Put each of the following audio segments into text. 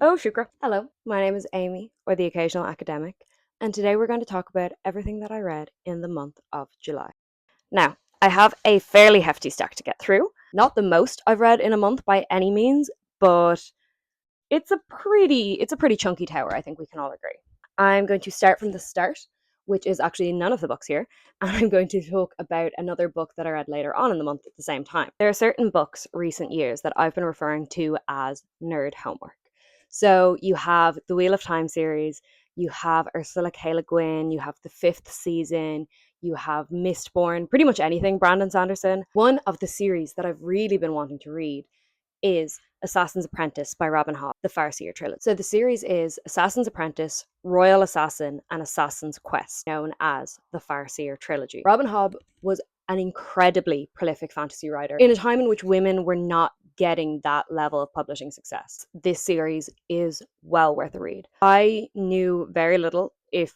Oh, Shukra. Hello, my name is Amy, or the Occasional Academic, and today we're going to talk about everything that I read in the month of July. Now, I have a fairly hefty stack to get through. Not the most I've read in a month by any means, but it's a pretty chunky tower, I think we can all agree. I'm going to start from the start, which is actually none of the books here, and I'm going to talk about another book that I read later on in the month at the same time. There are certain books recent years that I've been referring to as nerd homework. So you have the Wheel of Time series, you have Ursula K. Le Guin, you have the fifth season, you have Mistborn, pretty much anything Brandon Sanderson. One of the series that I've really been wanting to read is Assassin's Apprentice by Robin Hobb, the Farseer trilogy. So the series is Assassin's Apprentice, Royal Assassin, and Assassin's Quest, known as the Farseer trilogy. Robin Hobb was an incredibly prolific fantasy writer in a time in which women were not getting that level of publishing success. This series is well worth a read. I knew very little, if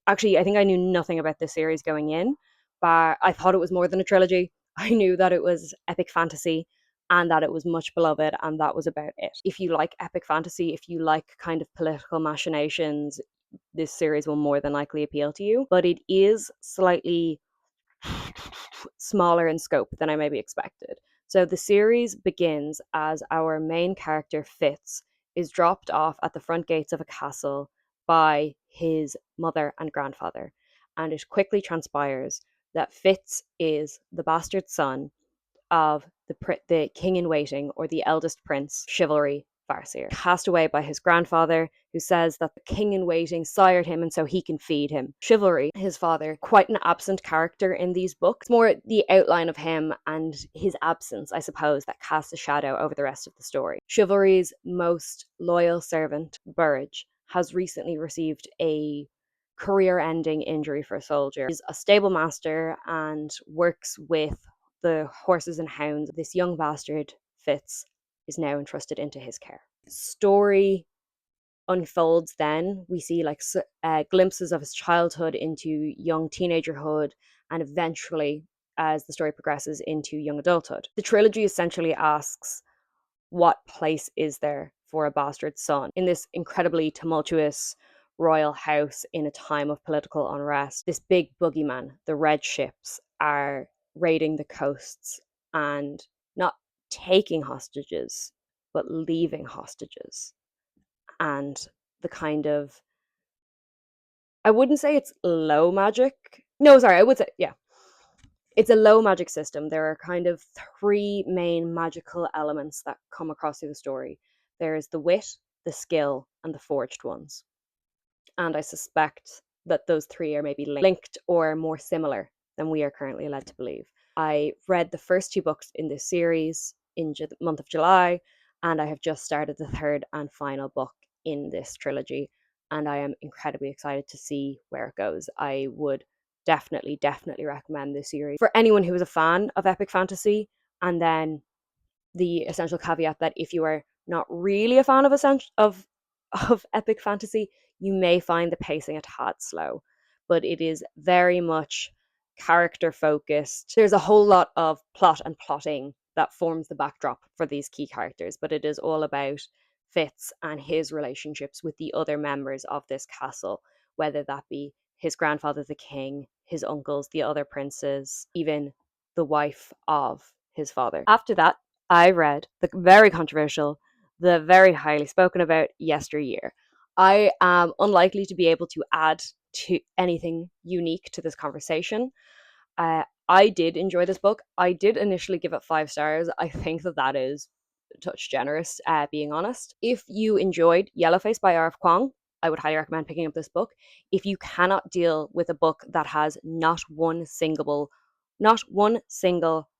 actually, I think I knew nothing about this series going in, but I thought it was more than a trilogy. I knew that it was epic fantasy and that it was much beloved, and that was about it. If you like epic fantasy, if you like kind of political machinations, this series will more than likely appeal to you. But it is slightly smaller in scope than I maybe expected. So the series begins as our main character, Fitz, is dropped off at the front gates of a castle by his mother and grandfather. And it quickly transpires that Fitz is the bastard son of the king in waiting, or the eldest prince, Chivalry Farseer, cast away by his grandfather, who says that the king in waiting sired him and so he can feed him. Chivalry, his father, quite an absent character in these books. It's more the outline of him and his absence, I suppose, that casts a shadow over the rest of the story. Chivalry's most loyal servant, Burrage, has recently received a career-ending injury for a soldier. He's a stable master and works with the horses and hounds. This young bastard, Fitz, is now entrusted into his care. Story unfolds then. We see glimpses of his childhood into young teenagerhood, and eventually, as the story progresses, into young adulthood. The trilogy essentially asks, what place is there for a bastard son in this incredibly tumultuous royal house in a time of political unrest? This big boogeyman, the red ships, are raiding the coasts and not taking hostages, but leaving hostages. And the kind of, I wouldn't say it's low magic. No, sorry, I would say, yeah. It's a low magic system. There are kind of three main magical elements that come across through the story. There is the wit, the skill, and the forged ones. And I suspect that those three are maybe linked or more similar than we are currently led to believe. I read the first two books in this series in the month of July, and I have just started the third and final book in this trilogy, and I am incredibly excited to see where it goes. I would definitely recommend this series for anyone who is a fan of epic fantasy, and then the essential caveat that if you are not really a fan of epic fantasy, you may find the pacing a tad slow, but it is very much character focused. There's a whole lot of plot and plotting that forms the backdrop for these key characters, but it is all about Fitz and his relationships with the other members of this castle, whether that be his grandfather, the king, his uncles, the other princes, even the wife of his father. After that, I read the very controversial, the very highly spoken about Yesteryear. I am unlikely to be able to add to anything unique to this conversation. I did enjoy this book. I did initially give it 5 stars. I think that is a touch generous, being honest. If you enjoyed Yellowface by R.F. Kuang, I would highly recommend picking up this book. If you cannot deal with a book that has not one single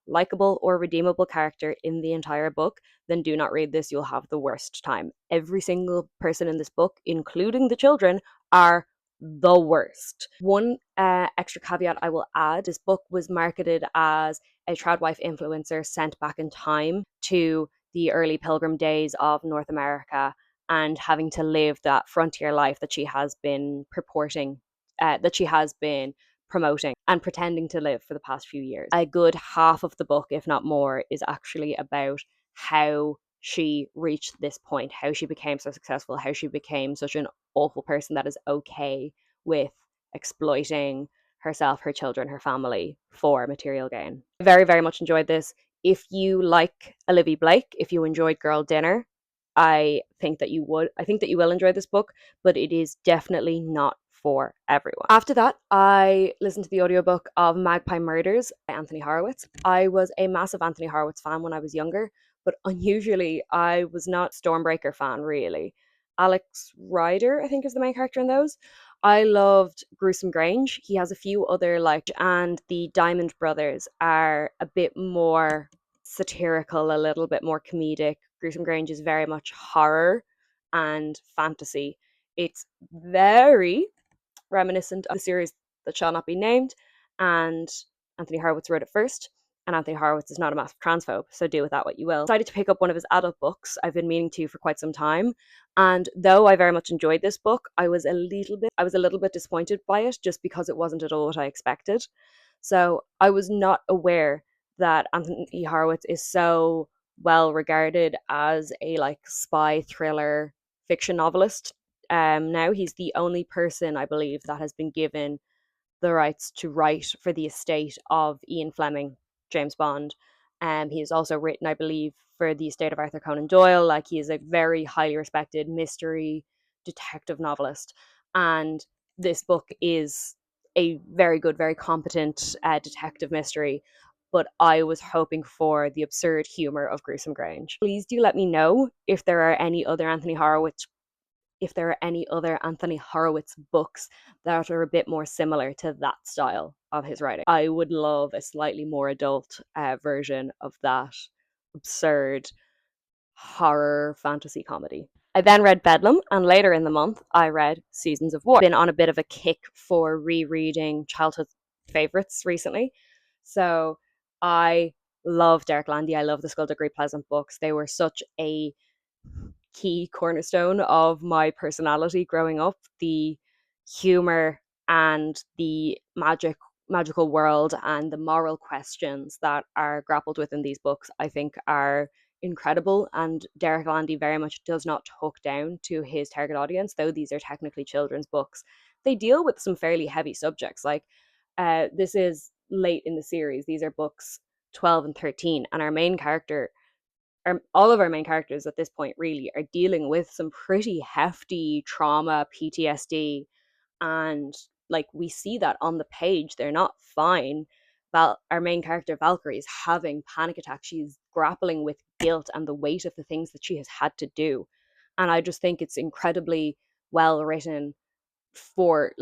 likable or redeemable character in the entire book, then do not read this. You'll have the worst time. Every single person in this book, including the children, are the worst. One extra caveat I will add: this book was marketed as a Troudwife influencer sent back in time to the early pilgrim days of North America and having to live that frontier life that she has been promoting and pretending to live for the past few years. A good half of the book, if not more, is actually about how she reached this point, how she became so successful, how she became such an awful person that is okay with exploiting herself, her children, her family for material gain. I very, very much enjoyed this. If you like Olivia Blake, if you enjoyed Girl Dinner, I think that you would. I think that you will enjoy this book, but it is definitely not for everyone. After that, I listened to the audiobook of Magpie Murders by Anthony Horowitz. I was a massive Anthony Horowitz fan when I was younger, but unusually I was not Stormbreaker fan really. Alex Rider, I think, is the main character in those. I loved Gruesome Grange. He has a few other and the Diamond Brothers are a bit more satirical, a little bit more comedic. Gruesome Grange is very much horror and fantasy. It's very reminiscent of the series that shall not be named, and Anthony Horowitz wrote it first. And Anthony Horowitz is not a massive transphobe, so do with that what you will. I decided to pick up one of his adult books. I've been meaning to for quite some time, and though I very much enjoyed this book, I was a little bit disappointed by it just because it wasn't at all what I expected. So I was not aware that Anthony Horowitz is so well regarded as a spy thriller fiction novelist. Now he's the only person, I believe, that has been given the rights to write for the estate of Ian Fleming, James Bond. He has also written, I believe, for the estate of Arthur Conan Doyle. He is a very highly respected mystery detective novelist, and this book is a very good, very competent detective mystery. But I was hoping for the absurd humor of Gruesome Grange. Please do let me know if there are any other Anthony Horowitz books that are a bit more similar to that style of his writing. I would love a slightly more adult version of that absurd horror fantasy comedy. I then read Bedlam, and later in the month, I read Seasons of War. I've been on a bit of a kick for rereading childhood favorites recently. So I love Derek Landy. I love the Skullduggery Pleasant books. They were such a key cornerstone of my personality growing up. The humor and the magical world and the moral questions that are grappled with in these books, I think, are incredible. And Derek Landy very much does not talk down to his target audience, though these are technically children's books. They deal with some fairly heavy subjects. This is late in the series. These are books 12 and 13, and all of our main characters at this point really are dealing with some pretty hefty trauma, PTSD, and we see that on the page. They're not fine. Our main character Valkyrie is having panic attacks. She's grappling with guilt and the weight of the things that she has had to do, and I just think it's incredibly well written for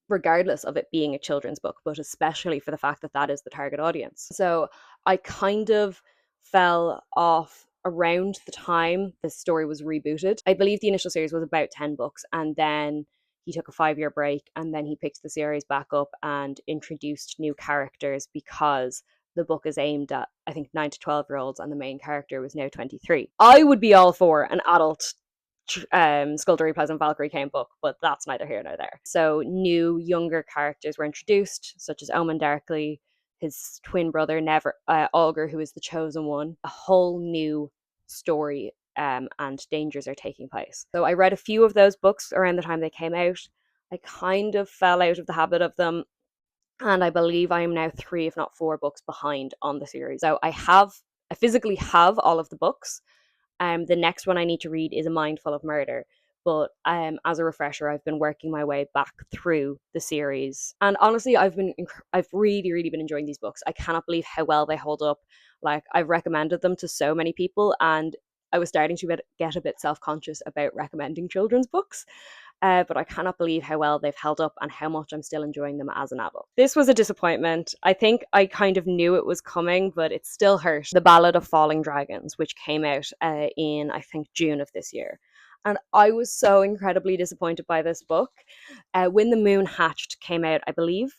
regardless of it being a children's book, but especially for the fact that that is the target audience. So I kind of fell off around the time this story was rebooted. I believe the initial series was about 10 books, and then he took a 5-year break, and then he picked the series back up and introduced new characters because the book is aimed at, I think, 9 to 12-year-olds, and the main character was now 23. I would be all for an adult Skullduggery Pleasant Valkyrie came book, but that's neither here nor there. So new, younger characters were introduced, such as Omen Darkly, his twin brother, Augur, who is the chosen one. A whole new story and dangers are taking place. So I read a few of those books around the time they came out. I kind of fell out of the habit of them, and I believe I am now 3, if not 4 books behind on the series. So I physically have all of the books. The next one I need to read is A Mind Full of Murder. But as a refresher, I've been working my way back through the series, and honestly, I've really, really been enjoying these books. I cannot believe how well they hold up. I've recommended them to so many people, and I was starting to get a bit self-conscious about recommending children's books. But I cannot believe how well they've held up and how much I'm still enjoying them as an adult. This was a disappointment. I think I kind of knew it was coming, but it still hurt. The Ballad of Falling Dragons, which came out in, I think, June of this year. And I was so incredibly disappointed by this book. When the Moon Hatched came out, I believe,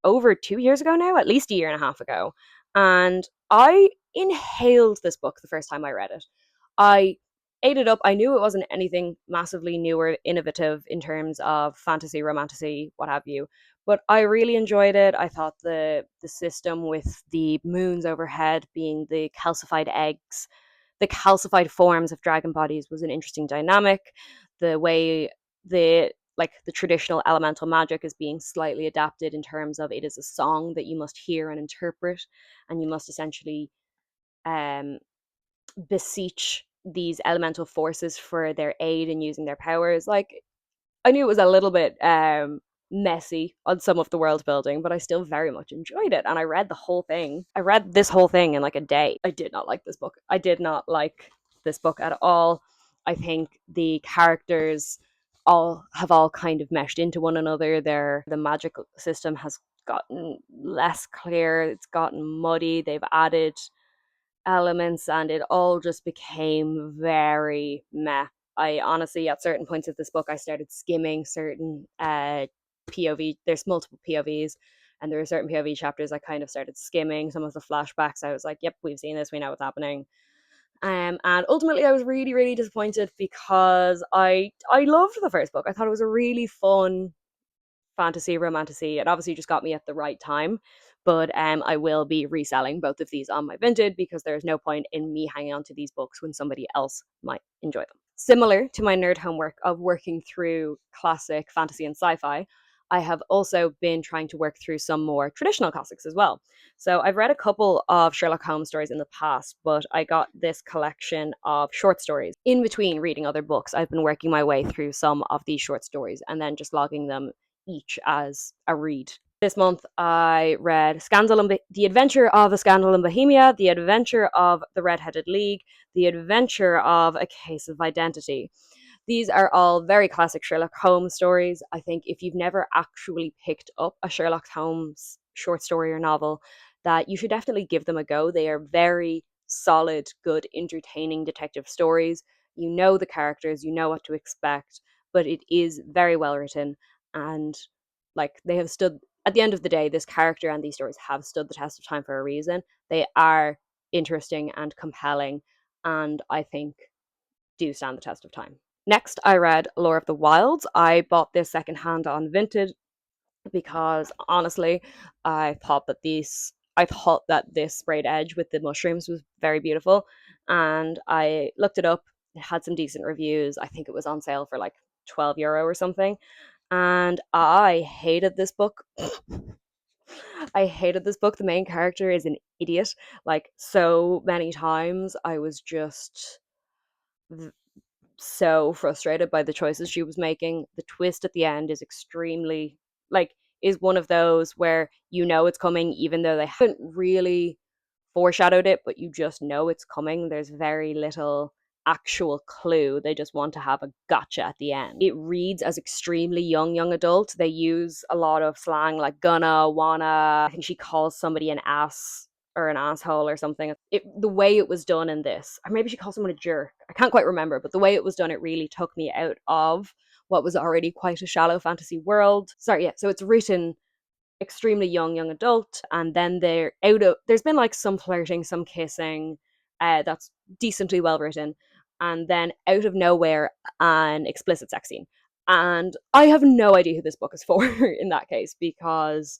over 2 years ago now, at least a year and a half ago. And I inhaled this book the first time I read it. I ate it up. I knew it wasn't anything massively new or innovative in terms of fantasy, romantasy, what have you. But I really enjoyed it. I thought the system with the moons overhead being the calcified eggs, the calcified forms of dragon bodies was an interesting dynamic. The way the traditional elemental magic is being slightly adapted in terms of it is a song that you must hear and interpret, and you must essentially um, beseech these elemental forces for their aid in using their powers. Like, I knew it was a little bit messy on some of the world building, but I still very much enjoyed it. And I read the whole thing. I read this whole thing in like a day. I did not like this book. I did not like this book at all. I think the characters all kind of meshed into one another. The magic system has gotten less clear. It's gotten muddy. They've added elements and it all just became very meh. I honestly, at certain points of this book, I started skimming certain POV. There's multiple POVs, and there are certain POV chapters I kind of started skimming. Some of the flashbacks, I was like, "Yep, we've seen this. We know what's happening." And ultimately, I was really, really disappointed because I loved the first book. I thought it was a really fun fantasy romantasy. It obviously just got me at the right time. But I will be reselling both of these on my Vinted because there's no point in me hanging on to these books when somebody else might enjoy them. Similar to my nerd homework of working through classic fantasy and sci-fi, I have also been trying to work through some more traditional classics as well. So I've read a couple of Sherlock Holmes stories in the past, but I got this collection of short stories. In between reading other books, I've been working my way through some of these short stories and then just logging them each as a read. This month, I read The Adventure of a Scandal in Bohemia, The Adventure of the Red-Headed League, The Adventure of A Case of Identity. These are all very classic Sherlock Holmes stories. I think if you've never actually picked up a Sherlock Holmes short story or novel, that you should definitely give them a go. They are very solid, good, entertaining detective stories. You know the characters, you know what to expect, but it is very well written, and like they have stood at the end of the day, this character and these stories have stood the test of time for a reason. They are interesting and compelling, and I think do stand the test of time. Next, I read Lore of the Wilds. I bought this secondhand on Vinted because honestly, I thought that this sprayed edge with the mushrooms was very beautiful, and I looked it up. It had some decent reviews. I think it was on sale for like €12 or something, and I hated this book. I hated this book. The main character is an idiot. Like, so many times, I was just so frustrated by the choices she was making. The twist at the end is extremely, like, is one of those where you know it's coming, even though they haven't really foreshadowed it, but you just know it's coming. There's very little actual clue. They just want to have a gotcha at the end. It reads as extremely young adult. They use a lot of slang like gonna, wanna. I think she calls somebody an ass or an asshole or something. The way it was done in this, or maybe she calls someone a jerk. I can't quite remember, but the way it was done, it really took me out of what was already quite a shallow fantasy world. Sorry, yeah. So it's written extremely young adult, and then there's been like some flirting, some kissing, that's decently well written, and then out of nowhere an explicit sex scene, and I have no idea who this book is for in that case, because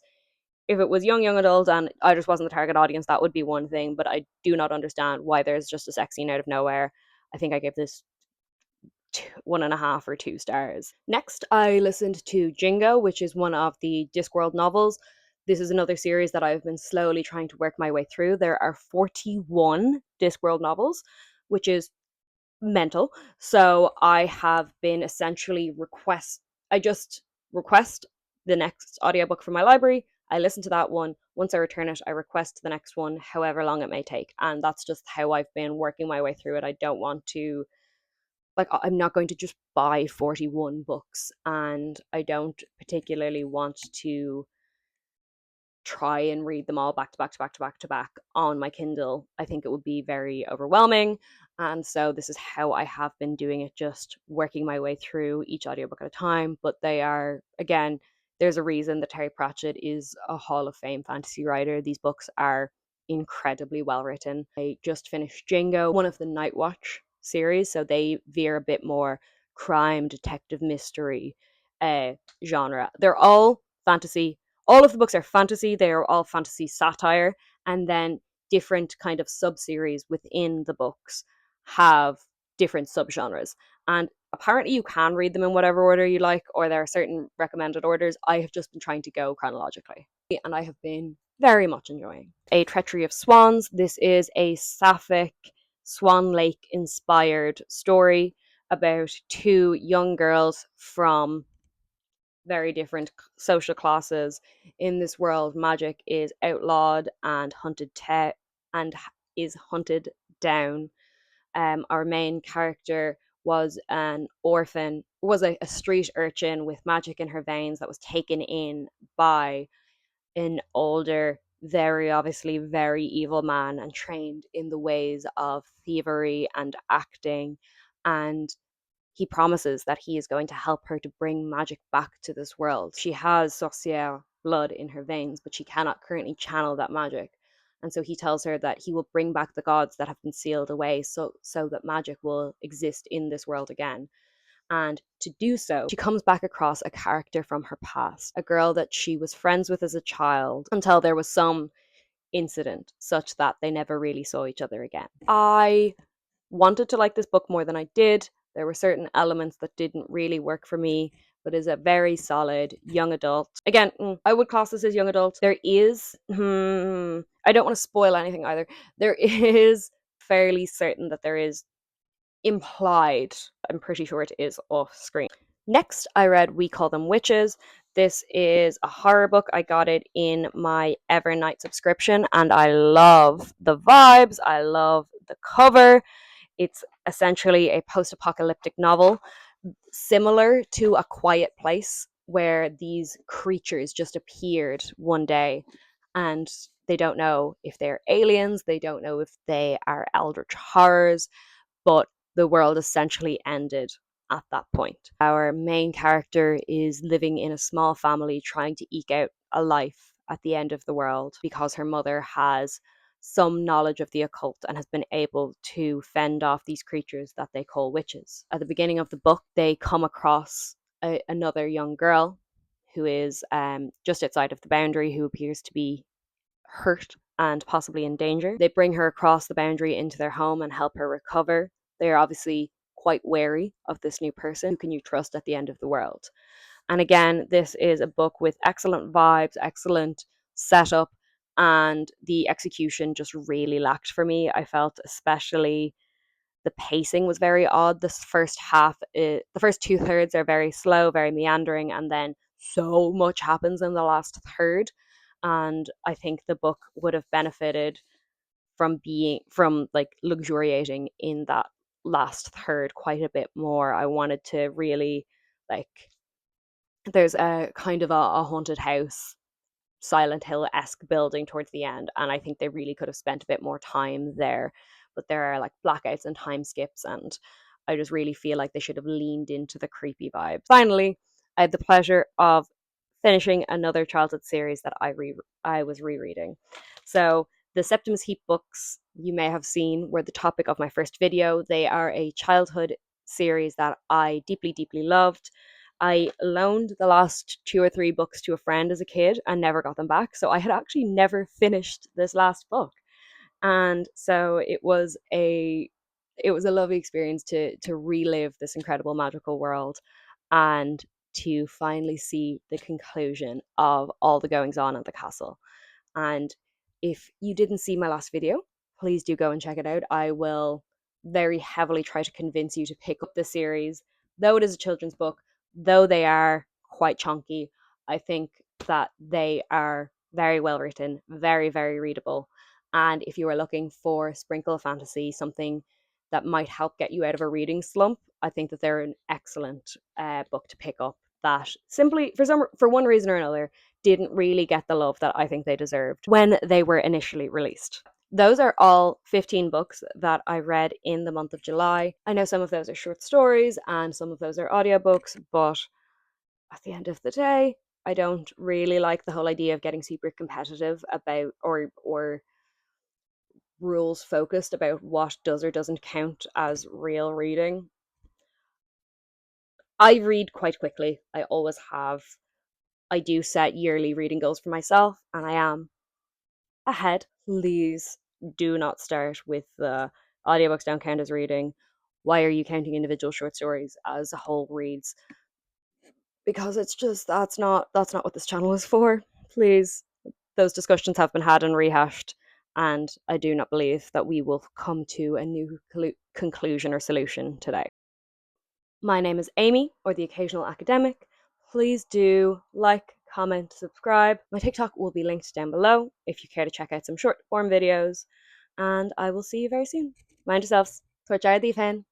if it was young adult and I just wasn't the target audience, that would be one thing, but I do not understand why there's just a sex scene out of nowhere. I think I gave this 1.5 or 2 stars. Next, I listened to Jingo, which is one of the Discworld novels. This is another series that I've been slowly trying to work my way through. There are 41 Discworld novels, which is mental. So I have been essentially I just request the next audiobook from my library. I listen to that one. Once I return it, I request the next one, however long it may take. And that's just how I've been working my way through it. I don't want to, like, I'm not going to just buy 41 books, and I don't particularly want to try and read them all back to back to back to back to back on my Kindle. I think it would be very overwhelming. And so this is how I have been doing it, just working my way through each audiobook at a time. But they are, again, there's a reason that Terry Pratchett is a Hall of Fame fantasy writer. These books are incredibly well written. I just finished Jingo, one of the Night Watch series, so they veer a bit more crime, detective, mystery genre. They're all fantasy. All of the books are fantasy. They are all fantasy satire, and then different kind of sub-series within the books have different subgenres. And apparently you can read them in whatever order you like, or there are certain recommended orders. I have just been trying to go chronologically, and I have been very much enjoying A Treachery of Swans. This is a sapphic Swan Lake inspired story about two young girls from very different social classes. In this world, magic is outlawed and and is hunted down. Our main character was an orphan, was a street urchin with magic in her veins that was taken in by an older, very obviously very evil man and trained in the ways of thievery and acting. And he promises that he is going to help her to bring magic back to this world. She has sorcière blood in her veins, but she cannot currently channel that magic. And so he tells her that he will bring back the gods that have been sealed away so that magic will exist in this world again. And to do so, she comes back across a character from her past, a girl that she was friends with as a child until there was some incident such that they never really saw each other again. I wanted to like this book more than I did. There were certain elements that didn't really work for me, but is a very solid young adult. Again, I would class this as young adult. There is, I don't want to spoil anything either. There is fairly certain that there is implied, I'm pretty sure it is off screen. Next, I read We Call Them Witches. This is a horror book. I got it in my Evernight subscription, and I love the vibes. I love the cover. It's essentially a post-apocalyptic novel, similar to A Quiet Place, where these creatures just appeared one day and they don't know if they're aliens, they don't know if they are eldritch horrors, but the world essentially ended at that point. Our main character is living in a small family trying to eke out a life at the end of the world because her mother has some knowledge of the occult and has been able to fend off these creatures that they call witches. At the beginning of the book, they come across another young girl who is just outside of the boundary, who appears to be hurt and possibly in danger. They bring her across the boundary into their home and help her recover. They are obviously quite wary of this new person. Who can you trust at the end of the world? And again, this is a book with excellent vibes, excellent setup, and the execution just really lacked for me. I felt especially the pacing was very odd. This first half, the first two thirds are very slow, very meandering, and then so much happens in the last third. And I think the book would have benefited from like luxuriating in that last third quite a bit more. I wanted to really like, there's a kind of a haunted house, Silent Hill-esque building towards the end, and I think they really could have spent a bit more time there. But there are like blackouts and time skips, and I just really feel like they should have leaned into the creepy vibes. Finally, I had the pleasure of finishing another childhood series that I was rereading. So the Septimus Heap books, you may have seen, were the topic of my first video. They are a childhood series that I deeply, deeply loved. I loaned the last two or three books to a friend as a kid and never got them back. So I had actually never finished this last book. And so it was a lovely experience to relive this incredible magical world and to finally see the conclusion of all the goings on at the castle. And if you didn't see my last video, please do go and check it out. I will very heavily try to convince you to pick up the series. Though it is a children's book, though they are quite chunky, I think that they are very well written, very, very readable. And if you are looking for a sprinkle of fantasy, something that might help get you out of a reading slump, I think that they're an excellent book to pick up that simply, for one reason or another, didn't really get the love that I think they deserved when they were initially released. Those are all 15 books that I read in the month of July. I know some of those are short stories and some of those are audiobooks, but at the end of the day, I don't really like the whole idea of getting super competitive about or rules focused about what does or doesn't count as real reading. I read quite quickly. I always have. I do set yearly reading goals for myself, and I am ahead. Please do not start with the audiobooks don't count as reading. Why are you counting individual short stories as whole reads? Because it's just that's not what this channel is for. Please, those discussions have been had and rehashed, and I do not believe that we will come to a new conclusion or solution today. My name is Amy, or the Occasional Academic. Please do like, comment, subscribe. My TikTok will be linked down below if you care to check out some short form videos, and I will see you very soon. Mind yourselves. Tuair dearg fan.